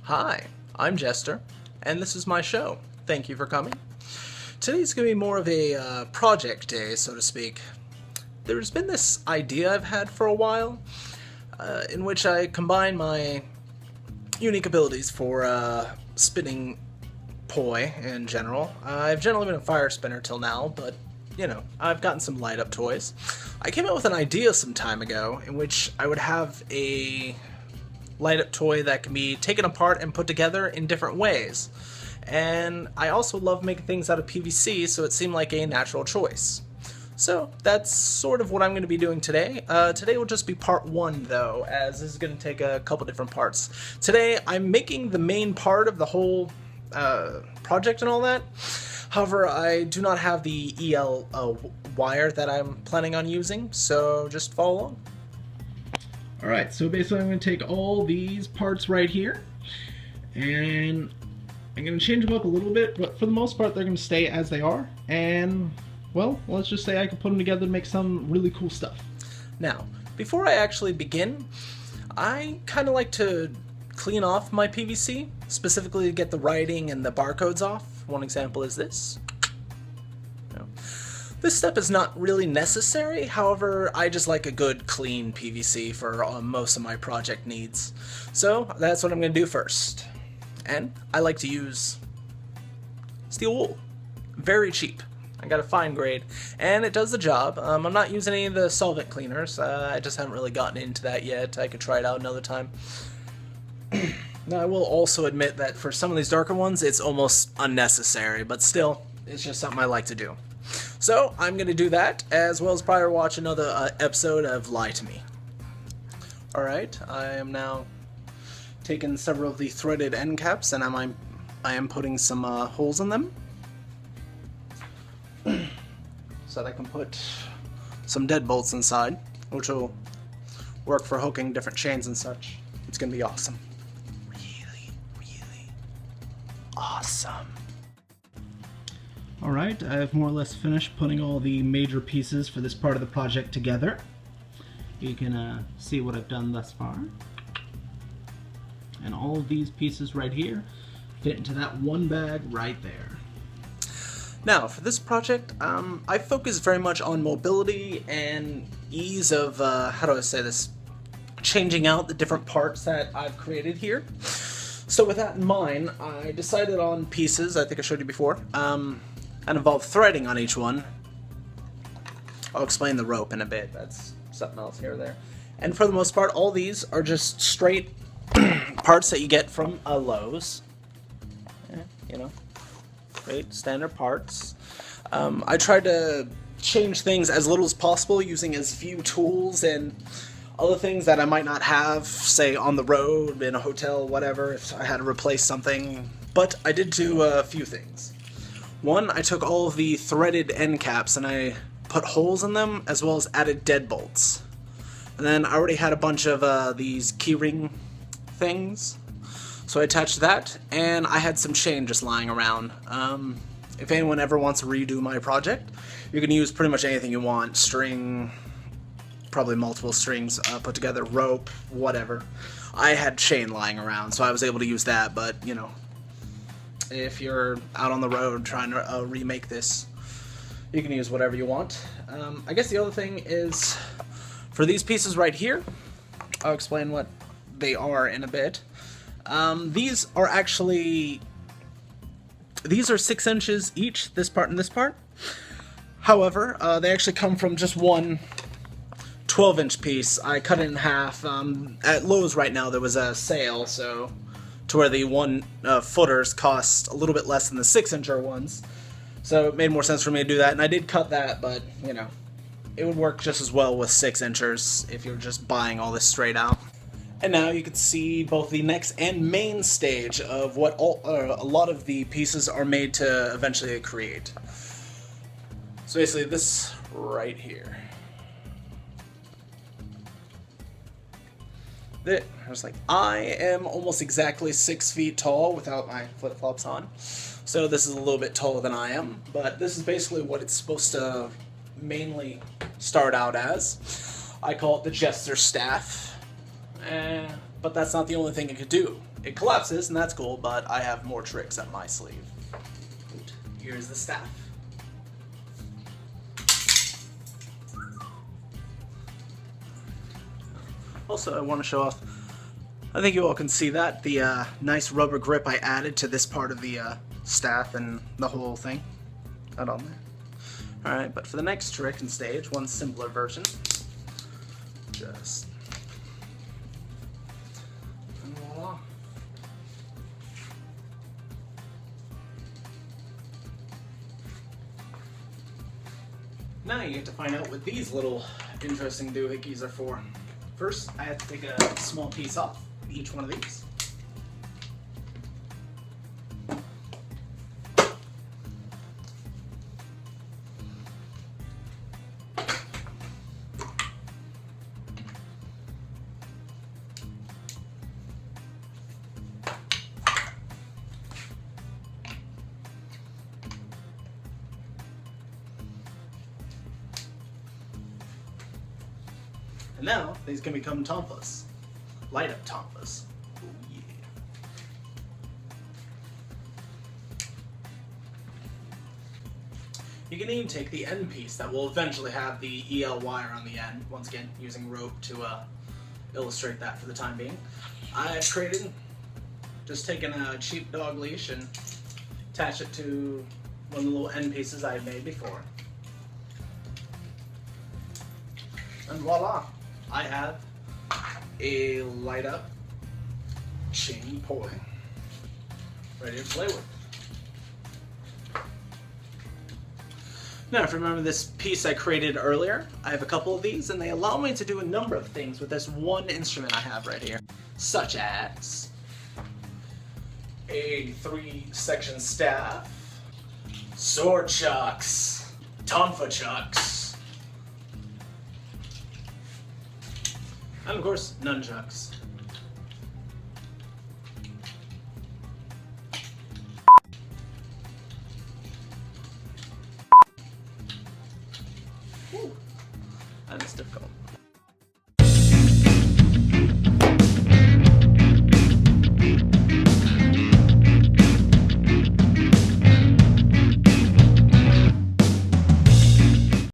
Hi, I'm Jester, and this is my show. Thank you for coming. Today's going to be more of a project day, so to speak. There's been this idea I've had for a while, in which I combine my unique abilities for spinning poi in general. I've generally been a fire spinner till now, but, you know, I've gotten some light-up toys. I came up with an idea some time ago in which I would have a light-up toy that can be taken apart and put together in different ways. And I also love making things out of PVC, so it seemed like a natural choice. So that's sort of what I'm going to be doing today. Today will just be part one, though, as this is going to take a couple different parts. Today, I'm making the main part of the whole project and all that. However, I do not have the EL wire that I'm planning on using, so just follow along. Alright, so basically I'm going to take all these parts right here, and I'm going to change them up a little bit, but for the most part they're going to stay as they are, and, well, let's just say I can put them together to make some really cool stuff. Now, before I actually begin, I kind of like to clean off my PVC, specifically to get the writing and the barcodes off. One example is this. This step is not really necessary, however, I just like a good clean PVC for most of my project needs. So that's what I'm going to do first. And I like to use steel wool. Very cheap. I got a fine grade, and it does the job. I'm not using any of the solvent cleaners. I just haven't really gotten into that yet. I could try it out another time. Now, I will also admit that for some of these darker ones, it's almost unnecessary, but still, it's just something I like to do. So, I'm going to do that, as well as probably watch another episode of Lie to Me. Alright, I am now taking several of the threaded end caps, and I am putting some holes in them, so that I can put some deadbolts inside, which will work for hooking different chains and such. It's going to be awesome. Really, really awesome. Alright, I've more or less finished putting all the major pieces for this part of the project together. You can see what I've done thus far. And all of these pieces right here fit into that one bag right there. Now, for this project, I focus very much on mobility and ease of, how do I say this, changing out the different parts that I've created here. So with that in mind, I decided on pieces, I think I showed you before, and involve threading on each one. I'll explain the rope in a bit, that's something else here or there. And for the most part, all these are just straight parts that you get from Lowe's. You know, straight standard parts. I tried to change things as little as possible using as few tools and other things that I might not have, say on the road, in a hotel, whatever, if I had to replace something. But I did do a few things. One, I took all of the threaded end caps and I put holes in them, as well as added deadbolts. And then I already had a bunch of these keyring things, so I attached that, and I had some chain just lying around. If anyone ever wants to redo my project, you can use pretty much anything you want. String, probably multiple strings put together, rope, whatever. I had chain lying around, so I was able to use that, but, you know, if you're out on the road trying to remake this, you can use whatever you want. I guess the other thing is, for these pieces right here, I'll explain what they are in a bit. These are actually, these are 6 inches each, this part and this part. However, they actually come from just one 12-inch piece. I cut it in half. At Lowe's right now there was a sale, so to where the 1 footers cost a little bit less than the 6-incher ones. So it made more sense for me to do that, and I did cut that, but, you know, it would work just as well with 6-inchers if you're just buying all this straight out. And now you can see both the next and main stage of what a lot of the pieces are made to eventually create. So basically this right here. I am almost exactly 6 feet tall without my flip-flops on. So this is a little bit taller than I am, but this is basically what it's supposed to mainly start out as. I call it the Jester Staff. But that's not the only thing it could do. It collapses, and that's cool, but I have more tricks up my sleeve. Here's the staff. Also, I want to show off, I think you all can see that, the nice rubber grip I added to this part of the staff and the whole thing. That on there. Alright, but for the next trick and stage, one simpler version. Just... and voila. Now you get to find out what these little interesting doohickeys are for. First, I have to take a small piece off each one of these. And now, these can become tonfas. Light up tonfas. Oh yeah. You can even take the end piece that will eventually have the EL wire on the end, once again using rope to illustrate that for the time being. I've created, just taken a cheap dog leash and attached it to one of the little end pieces I had made before. And voila! I have a light up chain poi ready to play with. Now, if you remember this piece I created earlier, I have a couple of these and they allow me to do a number of things with this one instrument I have right here, such as a 3-section staff, sword chucks, tonfa chucks, and of course, nunchucks. Woo. That is difficult.